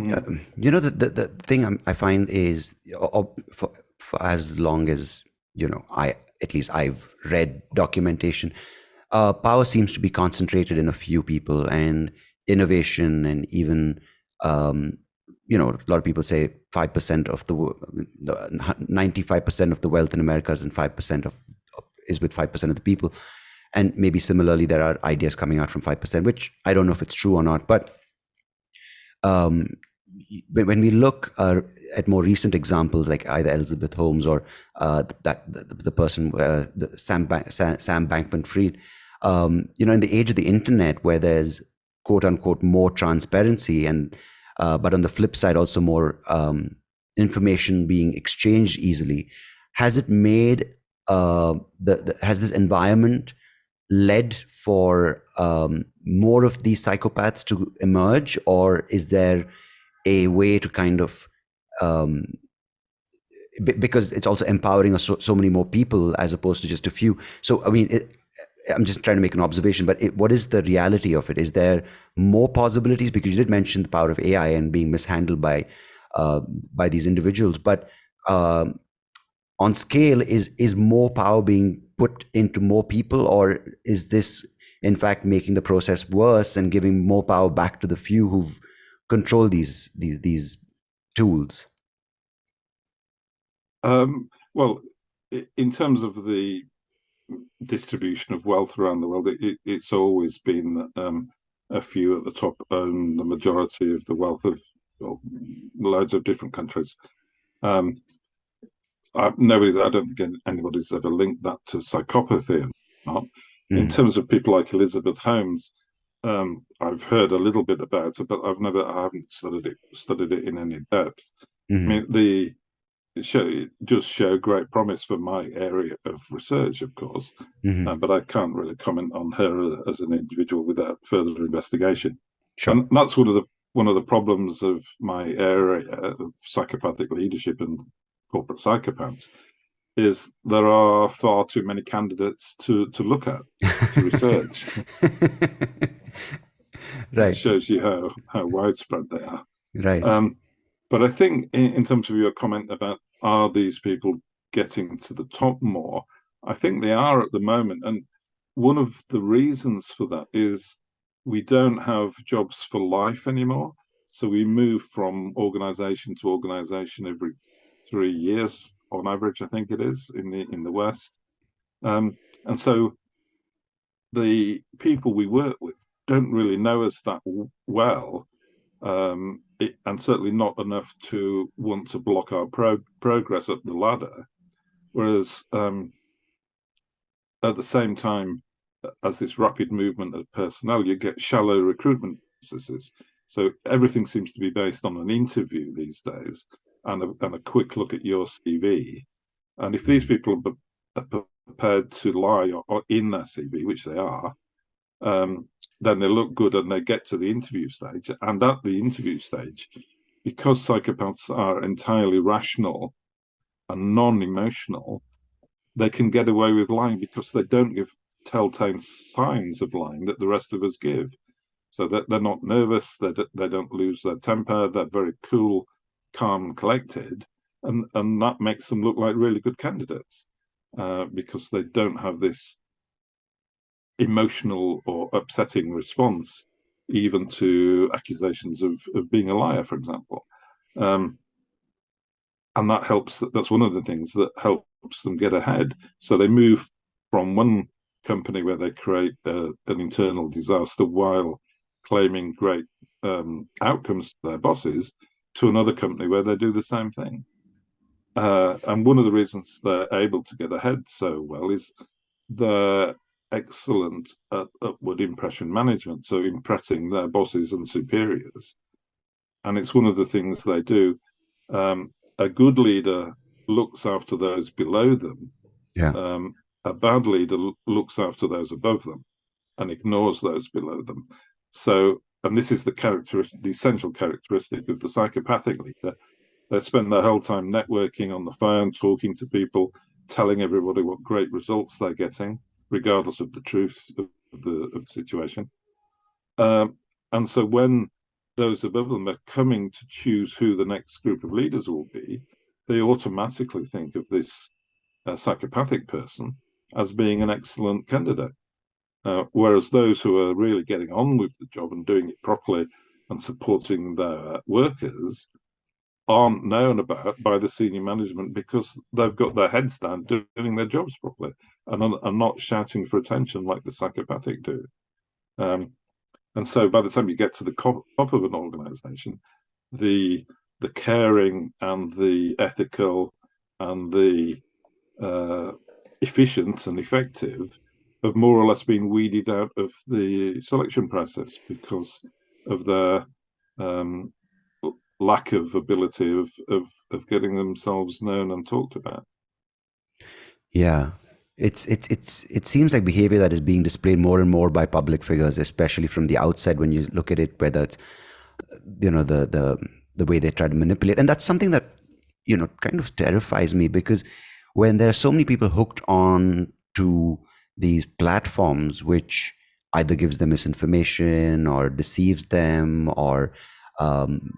The thing I find is, for as long as, I've read documentation, power seems to be concentrated in a few people, and innovation, and even, a lot of people say 5% of the 95% of the wealth in America is in 5% is with 5% of the people. And maybe similarly, there are ideas coming out from 5%, which I don't know if it's true or not. But when we look at more recent examples, like either Elizabeth Holmes or the person, Sam Bankman-Fried, in the age of the internet, where there's quote unquote more transparency, and but on the flip side also more information being exchanged easily, has it made has this environment led for more of these psychopaths to emerge, or is there a way to kind of because it's also empowering us so many more people as opposed to just a few? So I mean, I'm just trying to make an observation, but what is the reality of it? Is there more possibilities? Because you did mention the power of AI and being mishandled by these individuals, but on scale, is more power being put into more people, or is this in fact making the process worse and giving more power back to the few who've controlled these tools? Well, in terms of the distribution of wealth around the world, it's always been a few at the top own the majority of the wealth of loads of different countries. I don't think anybody's ever linked that to psychopathy or not. In terms of people like Elizabeth Holmes, I've heard a little bit about it, but I haven't studied it in any depth. I mean, it does show great promise for my area of research, of course, but I can't really comment on her as an individual without further investigation. Sure. And that's one of the problems of my area of psychopathic leadership and corporate psychopaths, is there are far too many candidates to look at, to research. Right. It shows you how widespread they are. Right. But I think in terms of your comment about are these people getting to the top more, I think they are at the moment. And one of the reasons for that is we don't have jobs for life anymore. So we move from organization to organization every 3 years on average, I think it is, in the West. And so the people we work with don't really know us that well, and certainly not enough to want to block our progress up the ladder. Whereas at the same time as this rapid movement of personnel, you get shallow recruitment processes. So everything seems to be based on an interview these days and a quick look at your CV. And if these people are prepared to lie or in their CV, which they are, then they look good and they get to the interview stage. And at the interview stage, because psychopaths are entirely rational and non-emotional, they can get away with lying because they don't give telltale signs of lying that the rest of us give. So that they're not nervous, they don't lose their temper, they're very cool, calm, and collected, and that makes them look like really good candidates because they don't have this emotional or upsetting response even to accusations of being a liar, for example. And that helps. That's one of the things that helps them get ahead. So they move from one company where they create an internal disaster while claiming great outcomes to their bosses to another company where they do the same thing. And one of the reasons they're able to get ahead so well is they're excellent at upward impression management, so impressing their bosses and superiors. And it's one of the things they do. A good leader looks after those below them. Yeah. A bad leader looks after those above them and ignores those below them. So, and this is the essential characteristic of the psychopathic leader. They spend their whole time networking on the phone, talking to people, telling everybody what great results they're getting, regardless of the truth of the situation. And so when those above them are coming to choose who the next group of leaders will be, they automatically think of this psychopathic person as being an excellent candidate. Whereas those who are really getting on with the job and doing it properly and supporting their workers aren't known about by the senior management because they've got their heads down doing their jobs properly and are not shouting for attention like the psychopathic do. And so by the time you get to the top of an organization, the caring and the ethical and the efficient and effective have more or less been weeded out of the selection process because of their lack of ability of getting themselves known and talked about. Yeah. It seems like behavior that is being displayed more and more by public figures, especially from the outside when you look at it, whether it's, you know, the way they try to manipulate. And that's something that, you know, kind of terrifies me, because when there are so many people hooked on to these platforms, which either gives them misinformation or deceives them or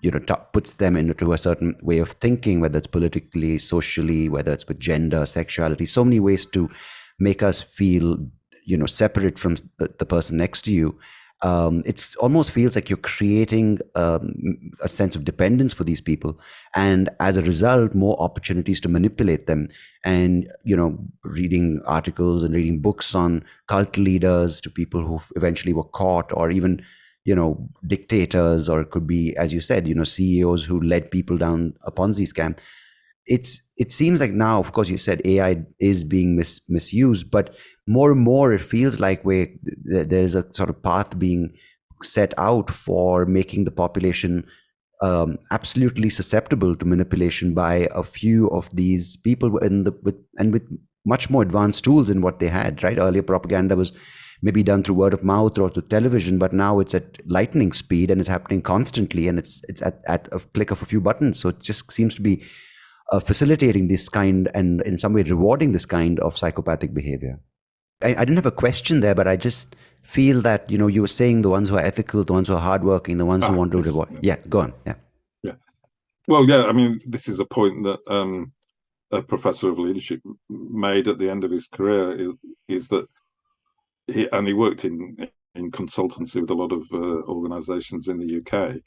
you know, puts them into a certain way of thinking, whether it's politically, socially, whether it's with gender, sexuality, so many ways to make us feel, you know, separate from the person next to you. It almost feels like you're creating a sense of dependence for these people, and as a result, more opportunities to manipulate them. And, you know, reading articles and reading books on cult leaders to people who eventually were caught, or even, you know, dictators, or it could be, as you said, you know, CEOs who led people down a Ponzi scam. It seems like now, of course, you said AI is being misused, but more and more it feels like there's a sort of path being set out for making the population absolutely susceptible to manipulation by a few of these people with much more advanced tools than what they had, right? Earlier propaganda was maybe done through word of mouth or through television, but now it's at lightning speed and it's happening constantly, and it's at a click of a few buttons. So it just seems to be facilitating this kind, and in some way rewarding this kind of psychopathic behavior. I didn't have a question there, but I just feel that, you know, you were saying the ones who are ethical, the ones who are hardworking, the ones who want to reward. Yeah, go on. Yeah. Well, yeah, I mean, this is a point that a professor of leadership made at the end of his career, is that he worked in consultancy with a lot of organizations in the UK.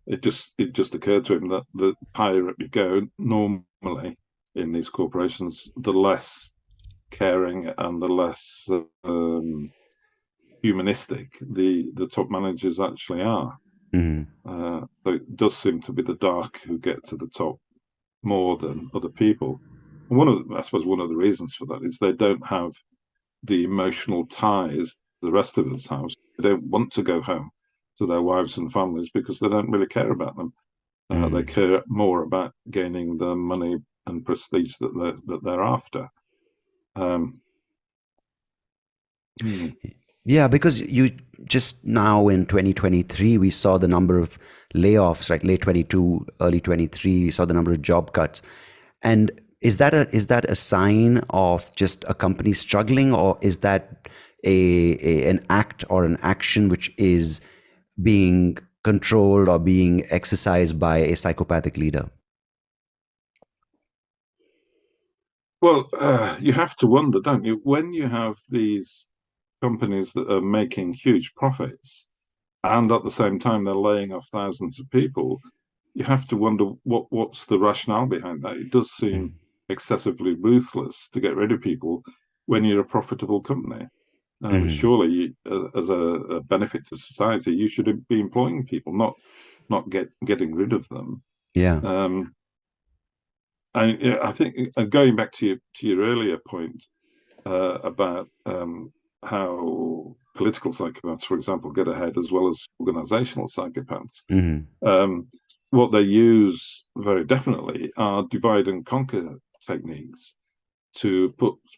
It just occurred to him that the higher up you go, normally in these corporations, the less caring and the less humanistic the top managers actually are. So it does seem to be the dark who get to the top more than other people. And I suppose one of the reasons for that is they don't have the emotional ties the rest of us have. They don't want to go home to their wives and families because they don't really care about them. They care more about gaining the money and prestige that they're after. Yeah, because you just now in 2023, we saw the number of layoffs, right? Late 22, early 23, we saw the number of job cuts. And is that a sign of just a company struggling, or is that an act or an action which is being controlled or being exercised by a psychopathic leader? Well, you have to wonder, don't you, when you have these companies that are making huge profits and at the same time they're laying off thousands of people, you have to wonder what's the rationale behind that. It does seem excessively ruthless to get rid of people when you're a profitable company. Surely, as a benefit to society, you should be employing people, not getting rid of them. Yeah. I think, going back to your earlier point about how political psychopaths, for example, get ahead as well as organizational psychopaths. What they use very definitely are divide and conquer techniques to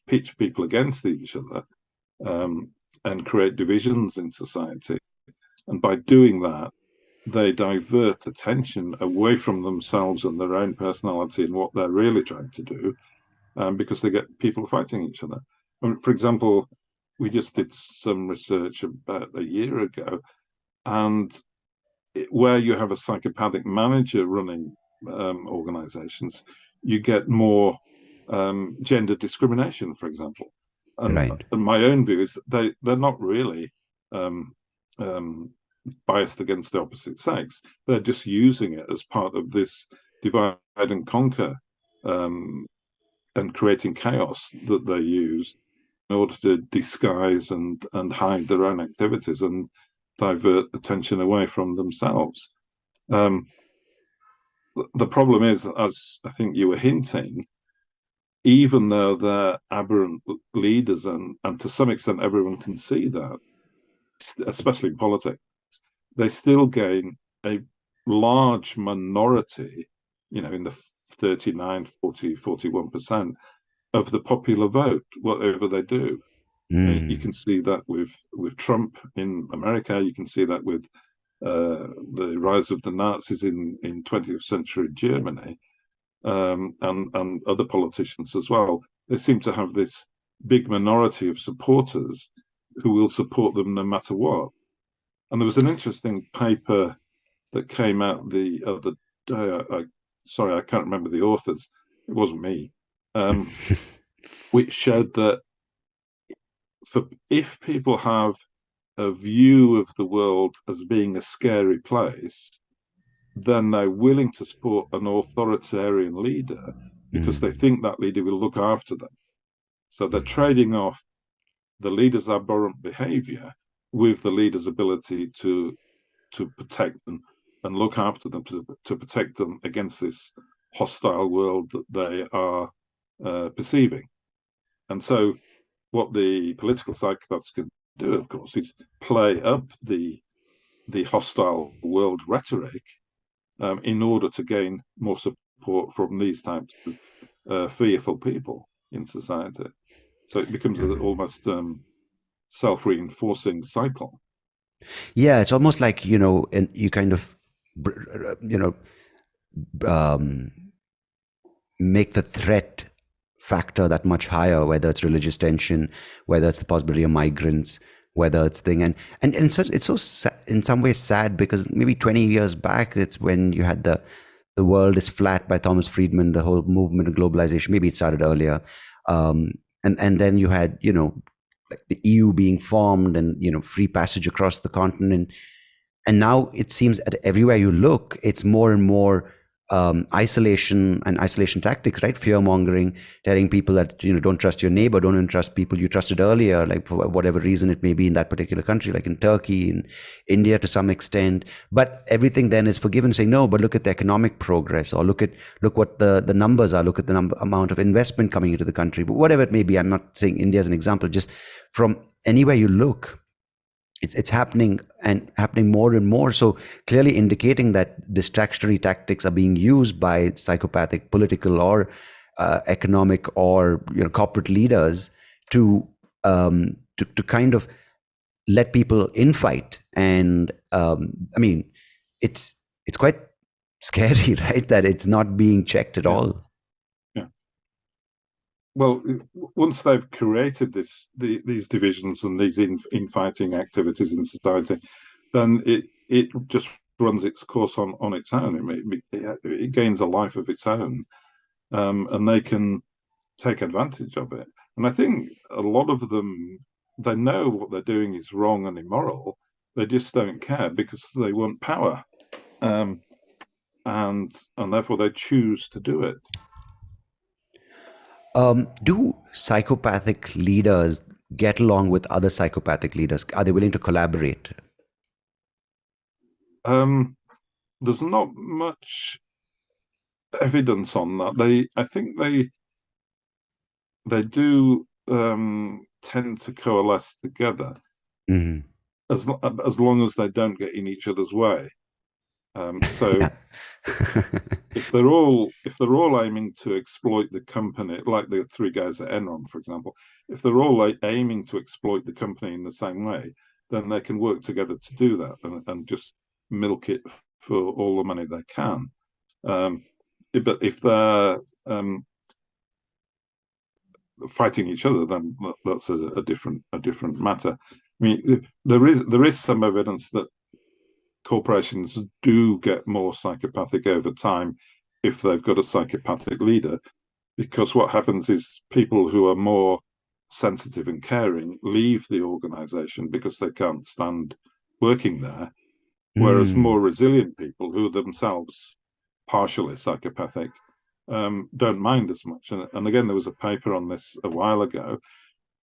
pitch people against each other and create divisions in society. And by doing that, they divert attention away from themselves and their own personality and what they're really trying to do, because they get people fighting each other. I mean, for example, we just did some research about a year ago, and where you have a psychopathic manager running organizations, you get more gender discrimination, for example. Right. And my own view is that they're not really um, um, biased against the opposite sex. They're just using it as part of this divide and conquer and creating chaos that they use in order to disguise and hide their own activities and divert attention away from themselves. Um, the problem is, as I think you were hinting, even though they're aberrant leaders, and to some extent everyone can see that, especially in politics, they still gain a large minority, in the 39, 40, 41% of the popular vote, whatever they do. You can see that with Trump in America. You can see that with the rise of the Nazis in 20th century Germany, and other politicians as well. They seem to have this big minority of supporters who will support them no matter what. And there was an interesting paper that came out the other day. Sorry, I can't remember the authors. It wasn't me. Which showed that if people have a view of the world as being a scary place, then they're willing to support an authoritarian leader because they think that leader will look after them. So they're trading off the leader's abhorrent behavior with the leader's ability to protect them and look after them, to protect them against this hostile world that they are perceiving. And so what the political psychopaths can do, of course, is play up the hostile world rhetoric in order to gain more support from these types of fearful people in society. So it becomes an almost self-reinforcing cycle. Yeah, it's almost like, and you kind of, you know, um, make the threat factor that much higher, whether it's religious tension, whether it's the possibility of migrants, whether it's thing. And such, it's so in some ways sad, because maybe 20 years back, it's when you had the world is flat by Thomas Friedman, the whole movement of globalization. Maybe it started earlier. And then you had, like the EU being formed, and, free passage across the continent. And now it seems that everywhere you look, it's more and more isolation and isolation tactics, right? Fear mongering, telling people that, don't trust your neighbor, don't trust people you trusted earlier, like for whatever reason it may be in that particular country, like in Turkey, in India to some extent. But everything then is forgiven, saying, no, but look at the economic progress, or look what the numbers are, look at the amount of investment coming into the country. But whatever it may be, I'm not saying India as an example, just from anywhere you look, it's happening, and happening more and more. So clearly indicating that distractionary tactics are being used by psychopathic political or economic or corporate leaders to kind of let people infight. And I mean, it's quite scary, right? That it's not being checked at all. Yeah. Well, once they've created these divisions and these infighting activities in society, then it just runs its course on its own. It gains a life of its own, and they can take advantage of it. And I think a lot of them, they know what they're doing is wrong and immoral. They just don't care because they want power, and therefore they choose to do it. Do psychopathic leaders get along with other psychopathic leaders? Are they willing to collaborate? There's not much evidence on that. I think they do tend to coalesce together, Mm-hmm. as long as they don't get in each other's way. So if they're all aiming to exploit the company, like the three guys at Enron, for example, if they're all aiming to exploit the company in the same way, then they can work together to do that and just milk it for all the money they can. But if they're fighting each other, then that's a different matter. I mean, there is some evidence that corporations do get more psychopathic over time if they've got a psychopathic leader, because what happens is people who are more sensitive and caring leave the organization because they can't stand working there, whereas Mm. more resilient people who are themselves partially psychopathic don't mind as much. And again, there was a paper on this a while ago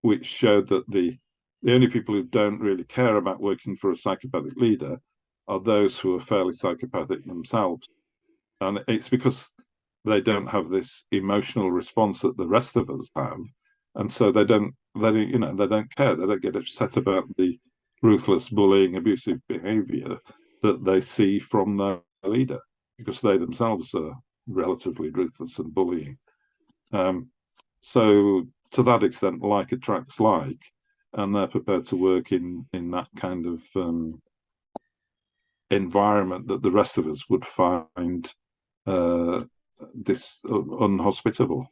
which showed that the only people who don't really care about working for a psychopathic leader are those who are fairly psychopathic themselves. And it's because they don't have this emotional response that the rest of us have. And so they don't care. They don't get upset about the ruthless, bullying, abusive behavior that they see from their leader, because they themselves are relatively ruthless and bullying. So to that extent, like attracts like, and they're prepared to work in that kind of environment that the rest of us would find unhospitable.